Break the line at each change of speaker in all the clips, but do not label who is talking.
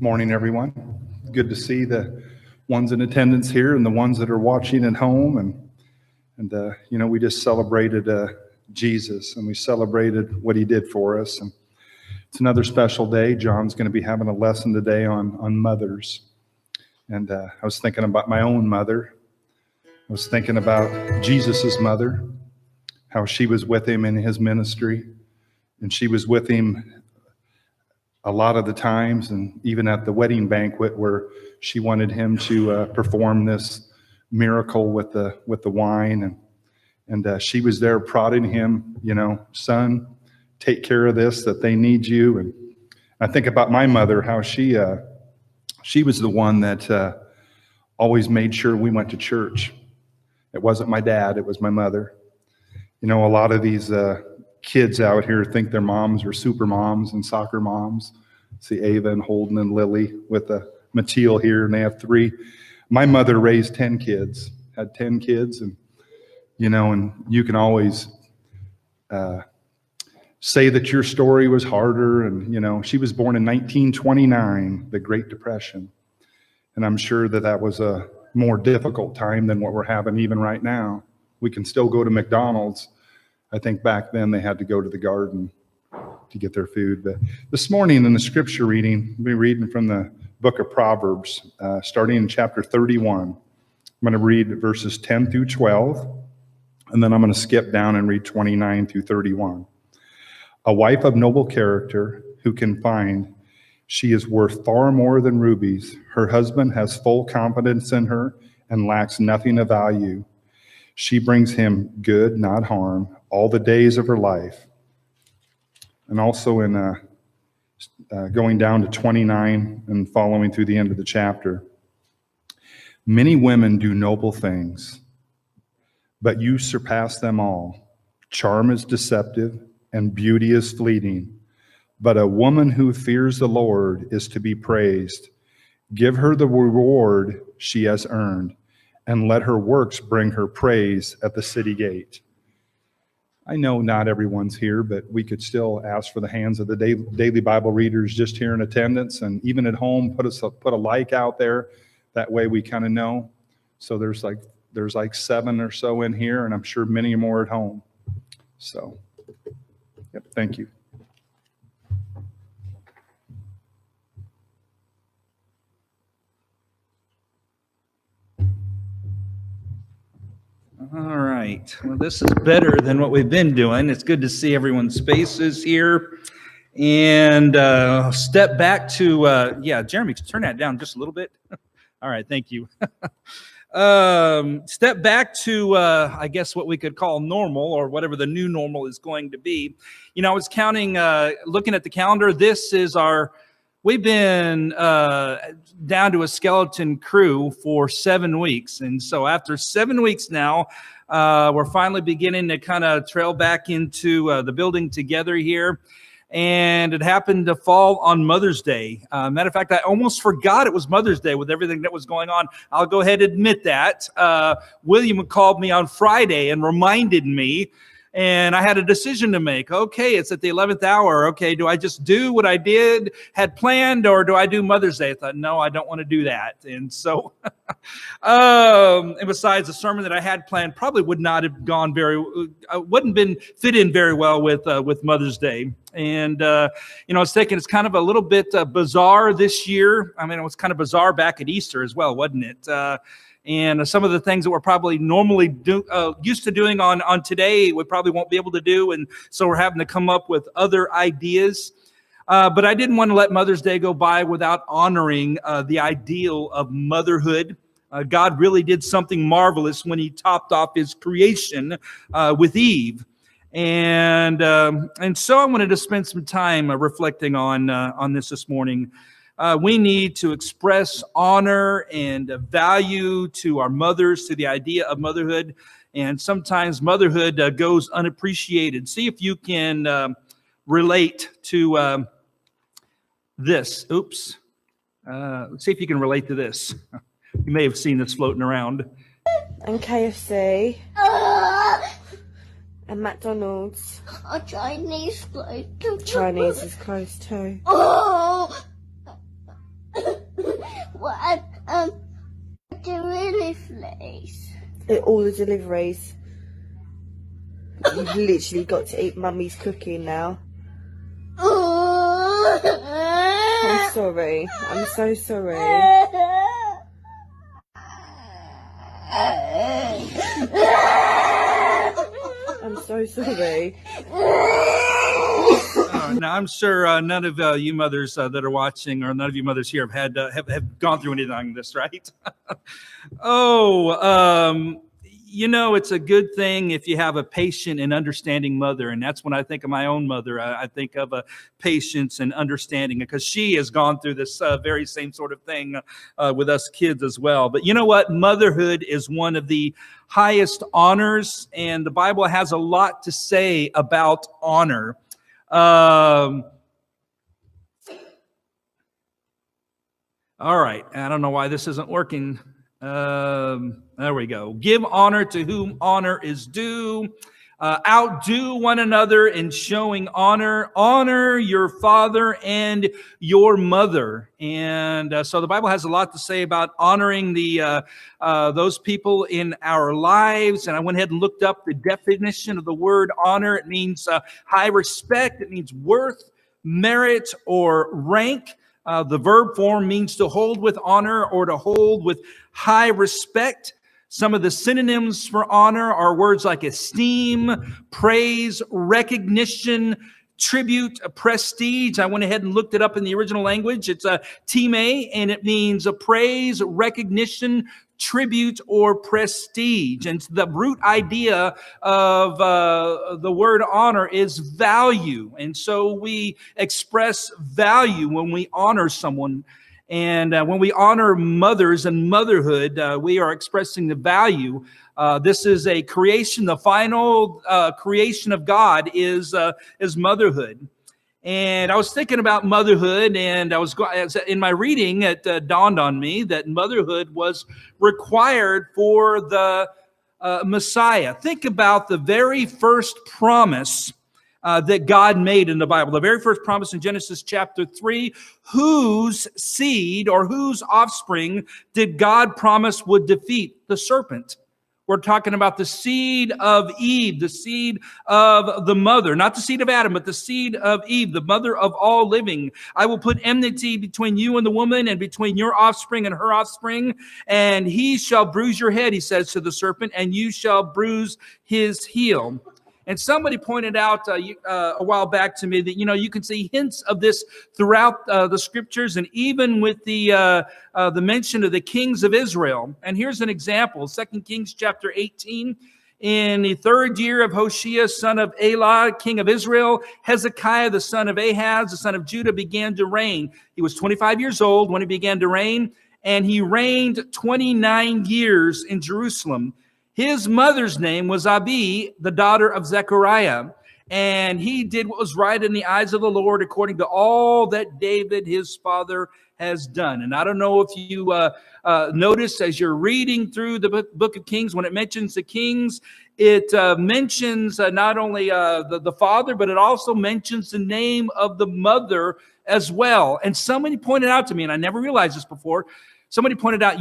Morning, everyone. Good to see the ones in attendance here and the ones that are watching at home. And we just celebrated Jesus, and we celebrated what he did for us. And it's another special day. John's going to be having a lesson today on mothers. And I was thinking about my own mother. I was thinking about Jesus's mother, how she was with him in his ministry, and she was with him a lot of the times, and even at the wedding banquet where she wanted him to perform this miracle with the wine, and she was there prodding him, son, take care of this, that they need you. And I think about my mother, how she was the one that always made sure we went to church. It wasn't my dad, it was my mother. A lot of these kids out here think their moms are super moms and soccer moms. See Ava and Holden and Lily with Matil here, and they have 3. My mother raised 10 kids, had 10 kids, and you can always say that your story was harder. And she was born in 1929, the Great Depression, and I'm sure that was a more difficult time than what we're having even right now. We can still go to McDonald's. I think back then they had to go to the garden to get their food. But this morning in the scripture reading, we'll be reading from the book of Proverbs, starting in chapter 31. I'm going to read verses 10 through 12, and then I'm going to skip down and read 29 through 31. A wife of noble character who can find, she is worth far more than rubies. Her husband has full confidence in her and lacks nothing of value. She brings him good, not harm, all the days of her life. And also in going down to 29 and following through the end of the chapter. Many women do noble things, but you surpass them all. Charm is deceptive and beauty is fleeting, but a woman who fears the Lord is to be praised. Give her the reward she has earned, and let her works bring her praise at the city gate. I know not everyone's here, but we could still ask for the hands of the daily Bible readers just here in attendance, and even at home, put a like out there. That way we kind of know. So there's like 7 or so in here, and I'm sure many more at home. So, yep, thank you.
All right. Well, this is better than what we've been doing. It's good to see everyone's faces here. And step back to, Jeremy, turn that down just a little bit. All right, thank you. Step back to, I guess, what we could call normal, or whatever the new normal is going to be. I was counting, looking at the calendar. We've been down to a skeleton crew for 7 weeks. And so after 7 weeks now, we're finally beginning to kind of trail back into the building together here. And it happened to fall on Mother's Day. Matter of fact, I almost forgot it was Mother's Day with everything that was going on. I'll go ahead and admit that. William called me on Friday and reminded me. And I had a decision to make. Okay, it's at the 11th hour. Okay, do I just do what I had planned, or do I do Mother's Day? I thought, no, I don't want to do that. And so, and besides, the sermon that I had planned probably would not have wouldn't been fit in very well with Mother's Day. And, I was thinking it's kind of a little bit bizarre this year. I mean, it was kind of bizarre back at Easter as well, wasn't it? And some of the things that we're probably normally used to doing on today, we probably won't be able to do. And so we're having to come up with other ideas. But I didn't want to let Mother's Day go by without honoring the ideal of motherhood. God really did something marvelous when he topped off his creation with Eve. And so I wanted to spend some time reflecting on this morning. We need to express honor and value to our mothers, to the idea of motherhood. And sometimes motherhood goes unappreciated. See if you can relate to this. Oops. Let's see if you can relate to this. You may have seen this floating around.
And KFC. And McDonald's.
Chinese closed too.
Chinese is closed too.
what delivery place.
All the deliveries. You've literally got to eat Mummy's cooking now. I'm sorry. I'm so sorry. I'm so sorry.
Now, I'm sure none of you mothers that are watching, or none of you mothers here, have gone through anything like this, right? It's a good thing if you have a patient and understanding mother, and that's when I think of my own mother. I think of a patience and understanding, because she has gone through this very same sort of thing with us kids as well. But you know what? Motherhood is one of the highest honors, and the Bible has a lot to say about honor. All right. I don't know why this isn't working. There we go. Give honor to whom honor is due. Outdo one another in showing honor. Honor your father and your mother. And so the Bible has a lot to say about honoring those people in our lives. And I went ahead and looked up the definition of the word honor. It means high respect. It means worth, merit, or rank. The verb form means to hold with honor or to hold with high respect. Some of the synonyms for honor are words like esteem, praise, recognition, tribute, prestige. I went ahead and looked it up in the original language. It's a time, and it means a praise, recognition, tribute, or prestige. And the root idea of the word honor is value. And so we express value when we honor someone. And when we honor mothers and motherhood, we are expressing the value. This is a creation. The final creation of God is motherhood. And I was thinking about motherhood, and in my reading, it dawned on me that motherhood was required for the Messiah. Think about the very first promise that God made in the Bible. The very first promise in Genesis chapter 3, whose seed or whose offspring did God promise would defeat the serpent? We're talking about the seed of Eve, the seed of the mother, not the seed of Adam, but the seed of Eve, the mother of all living. I will put enmity between you and the woman, and between your offspring and her offspring, and he shall bruise your head, he says to the serpent, and you shall bruise his heel. And somebody pointed out a while back to me that, you can see hints of this throughout the scriptures, and even with the mention of the kings of Israel. And here's an example, 2 Kings chapter 18. In the third year of Hoshea, son of Elah, king of Israel, Hezekiah, the son of Ahaz, the son of Judah, began to reign. He was 25 years old when he began to reign, and he reigned 29 years in Jerusalem. His mother's name was Abi, the daughter of Zechariah, and he did what was right in the eyes of the Lord, according to all that David, his father, has done. And I don't know if you notice as you're reading through the book of Kings, when it mentions the kings, it mentions not only the father, but it also mentions the name of the mother as well. And somebody pointed out to me, and I never realized this before, somebody pointed out,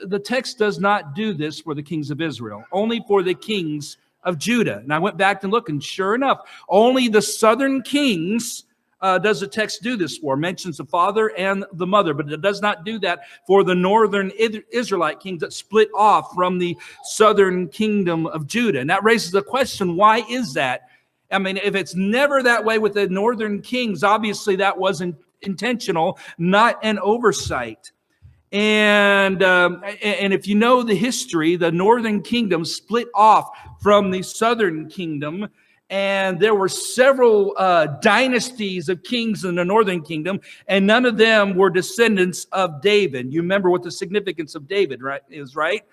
the text does not do this for the kings of Israel, only for the kings of Judah. And I went back and looked, and sure enough, only the southern kings does the text do this for. Mentions the father and the mother, but it does not do that for the northern Israelite kings that split off from the southern kingdom of Judah. And that raises the question, why is that? I mean, if it's never that way with the northern kings, obviously that wasn't intentional, not an oversight. And if you know the history, the northern kingdom split off from the southern kingdom, and there were several dynasties of kings in the northern kingdom, and none of them were descendants of David. You remember what the significance of David is, right?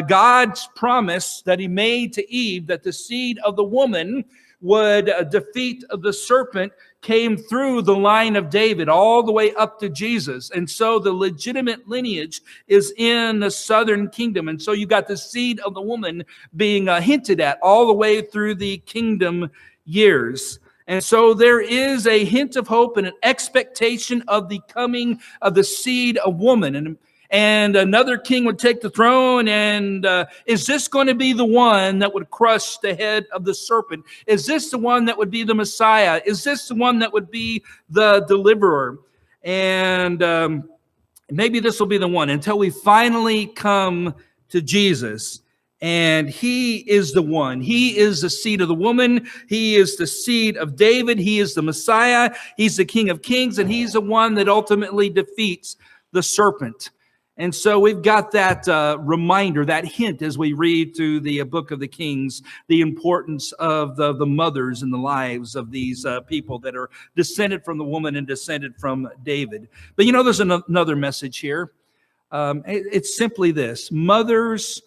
God's promise that he made to Eve, that the seed of the woman would defeat the serpent, came through the line of David all the way up to Jesus. And so the legitimate lineage is in the southern kingdom. And so you got the seed of the woman being hinted at all the way through the kingdom years. And so there is a hint of hope and an expectation of the coming of the seed of woman. and another king would take the throne. And is this going to be the one that would crush the head of the serpent? Is this the one that would be the Messiah? Is this the one that would be the deliverer? And maybe this will be the one, until we finally come to Jesus. And he is the one. He is the seed of the woman. He is the seed of David. He is the Messiah. He's the King of Kings, and he's the one that ultimately defeats the serpent. And so we've got that reminder, that hint as we read through the book of the Kings, the importance of the mothers in the lives of these people that are descended from the woman and descended from David. But you know, there's another message here. It's simply this: mothers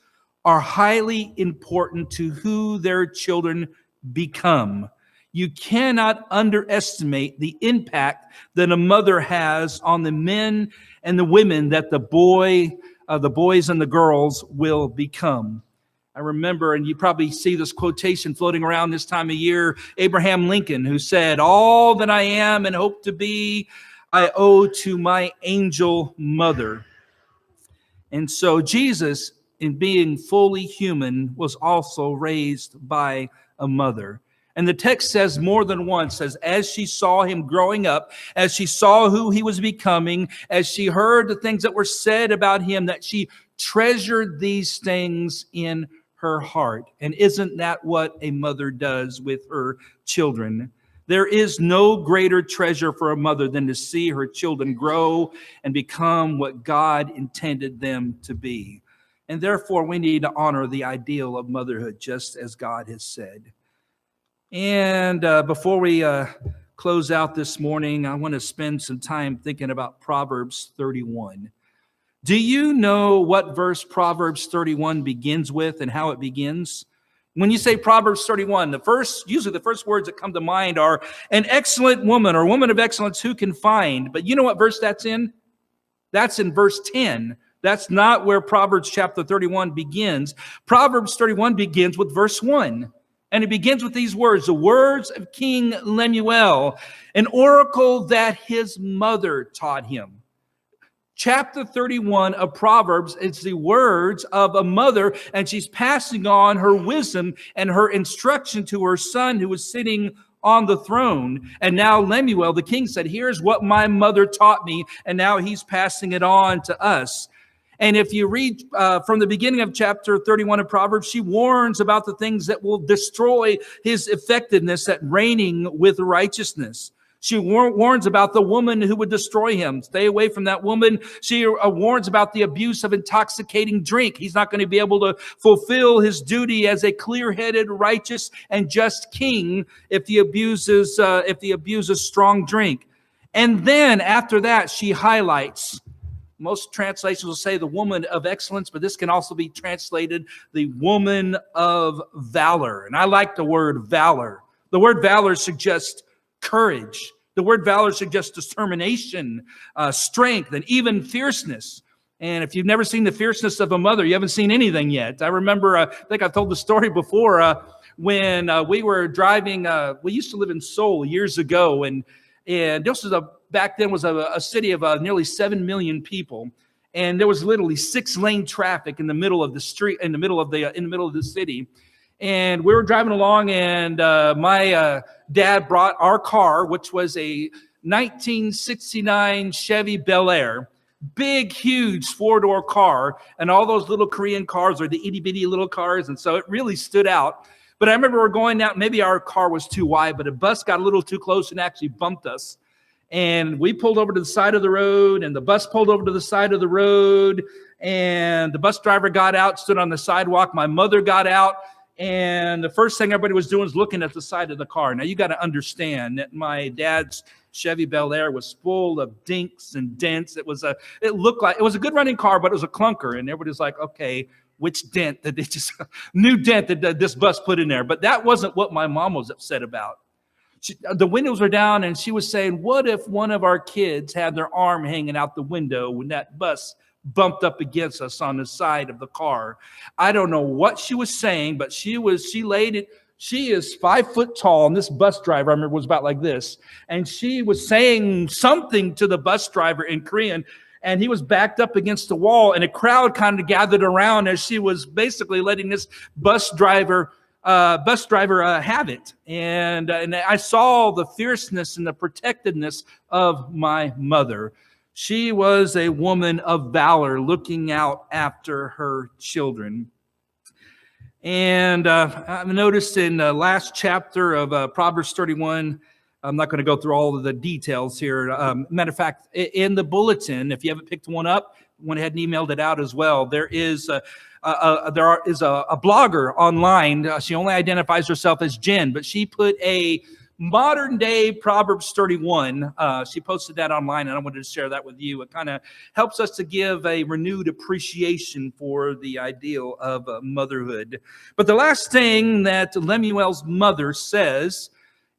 are highly important to who their children become. You cannot underestimate the impact that a mother has on the men and the women that the boys and the girls will become. I remember, and you probably see this quotation floating around this time of year, Abraham Lincoln, who said, "All that I am and hope to be, I owe to my angel mother." And so Jesus, in being fully human, was also raised by a mother. And the text says more than once, says, as she saw him growing up, as she saw who he was becoming, as she heard the things that were said about him, that she treasured these things in her heart. And isn't that what a mother does with her children? There is no greater treasure for a mother than to see her children grow and become what God intended them to be. And therefore, we need to honor the ideal of motherhood, just as God has said. And before we close out this morning, I want to spend some time thinking about Proverbs 31. Do you know what verse Proverbs 31 begins with and how it begins? When you say Proverbs 31, usually the first words that come to mind are an excellent woman or woman of excellence who can find. But you know what verse that's in? That's in verse 10. That's not where Proverbs chapter 31 begins. Proverbs 31 begins with verse 1. And it begins with these words, the words of King Lemuel, an oracle that his mother taught him. Chapter 31 of Proverbs is the words of a mother, and she's passing on her wisdom and her instruction to her son who was sitting on the throne. And now Lemuel, the king, said, here's what my mother taught me, and now he's passing it on to us. And if you read from the beginning of chapter 31 of Proverbs, she warns about the things that will destroy his effectiveness at reigning with righteousness. She warns about the woman who would destroy him. Stay away from that woman. She warns about the abuse of intoxicating drink. He's not going to be able to fulfill his duty as a clear-headed, righteous, and just king if he abuses strong drink. And then after that, she highlights. Most translations will say the woman of excellence, but this can also be translated the woman of valor. And I like the word valor. The word valor suggests courage. The word valor suggests determination, strength, and even fierceness. And if you've never seen the fierceness of a mother, you haven't seen anything yet. I remember, I think I've told the story before, when we were driving, we used to live in Seoul years ago, and this was back then was a city of nearly 7 million people, and there was literally 6-lane traffic in the middle of the street, in the middle of the city. And we were driving along, and my dad brought our car, which was a 1969 Chevy Bel Air, big, huge 4-door car, and all those little Korean cars are the itty bitty little cars, and so it really stood out. But I remember we're going out, maybe our car was too wide, but a bus got a little too close and actually bumped us. And we pulled over to the side of the road, and the bus pulled over to the side of the road, and the bus driver got out, stood on the sidewalk. My mother got out, and the first thing everybody was doing was looking at the side of the car. Now, you got to understand that my dad's Chevy Bel Air was full of dinks and dents. It looked like it was a good running car, but it was a clunker, and everybody's like, okay, which dent did they just, new dent that this bus put in there? But that wasn't what my mom was upset about. The windows were down, and she was saying, what if one of our kids had their arm hanging out the window when that bus bumped up against us on the side of the car? I don't know what she was saying, but she laid it. She is 5 foot tall, and this bus driver, I remember, was about like this. And she was saying something to the bus driver in Korean, and he was backed up against the wall, and a crowd kind of gathered around as she was basically letting this bus driver have it. And I saw the fierceness and the protectiveness of my mother. She was a woman of valor, looking out after her children. And I've noticed in the last chapter of Proverbs 31, I'm not going to go through all of the details here. Matter of fact, in the bulletin, if you haven't picked one up, went ahead and emailed it out as well. There is a blogger online. She only identifies herself as Jen, but she put a modern day Proverbs 31. She posted that online, and I wanted to share that with you. It kind of helps us to give a renewed appreciation for the ideal of motherhood. But the last thing that Lemuel's mother says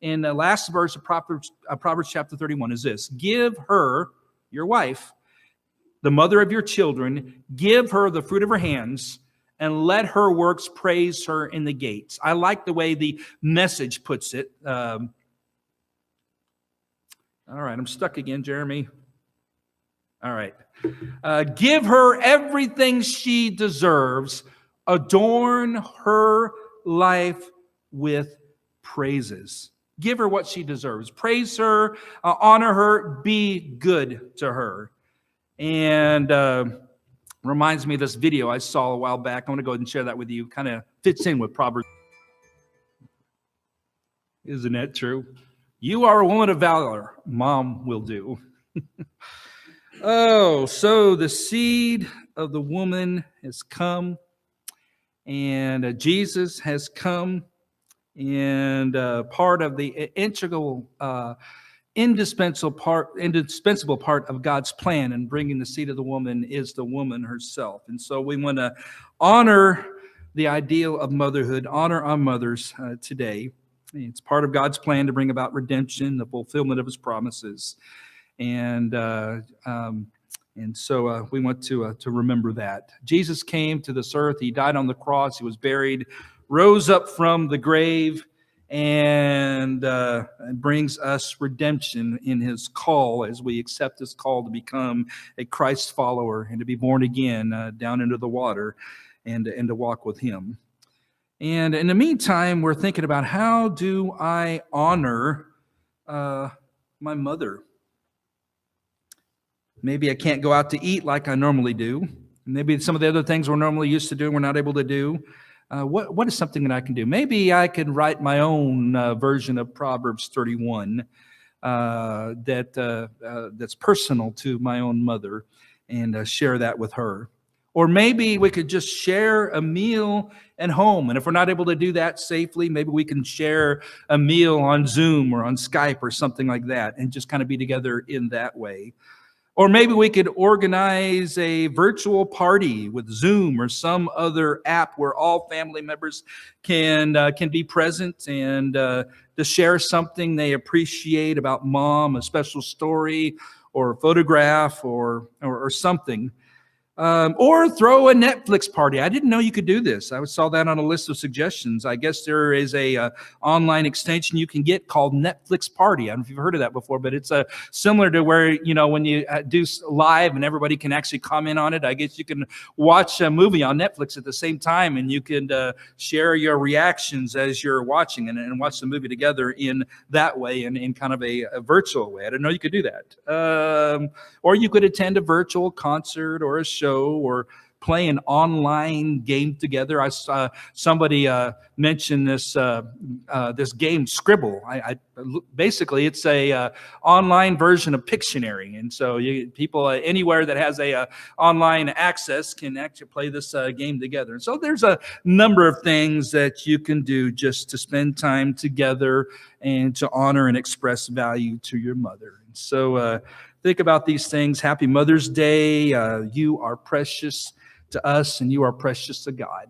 in the last verse of Proverbs chapter 31 is this: give her, your wife, the mother of your children, give her the fruit of her hands, and let her works praise her in the gates. I like the way the Message puts it. All right, I'm stuck again, Jeremy. All right. Give her everything she deserves. Adorn her life with praises. Give her what she deserves. Praise her, honor her, be good to her. And reminds me of this video I saw a while back. I want to go ahead and share that with you. Kind of fits in with Proverbs. Isn't that true? You are a woman of valor. Mom will do. Oh, so the seed of the woman has come, and Jesus has come, and part of the integral, indispensable part of God's plan in bringing the seed of the woman is the woman herself. And so we want to honor the ideal of motherhood, honor our mothers today. It's part of God's plan to bring about redemption, the fulfillment of his promises. And so we want to remember that. Jesus came to this earth. He died on the cross. He was buried, rose up from the grave, and brings us redemption in his call as we accept his call to become a Christ follower and to be born again down into the water and to walk with him. And in the meantime, we're thinking about, how do I honor my mother? Maybe I can't go out to eat like I normally do. Maybe some of the other things we're normally used to doing we're not able to do. What is something that I can do? Maybe I could write my own version of Proverbs 31 that's personal to my own mother, and share that with her. Or maybe we could just share a meal at home. And if we're not able to do that safely, maybe we can share a meal on Zoom or on Skype or something like that, and just kind of be together in that way. Or maybe we could organize a virtual party with Zoom or some other app where all family members can be present and to share something they appreciate about mom, a special story or a photograph or something. Or throw a Netflix party. I didn't know you could do this. I saw that on a list of suggestions. I guess there is a online extension you can get called Netflix Party. I don't know if you've heard of that before, but it's similar to where, when you do live and everybody can actually comment on it. I guess you can watch a movie on Netflix at the same time, and you can share your reactions as you're watching and watch the movie together in that way, and in kind of a virtual way. I didn't know you could do that. Or you could attend a virtual concert or a show, or play an online game together. I saw somebody mention this game Scribble. Basically it's a online version of Pictionary, and so people anywhere that has a online access can actually play this game together. And so there's a number of things that you can do just to spend time together and to honor and express value to your mother. And so think about these things. Happy Mother's Day. You are precious to us, and you are precious to God.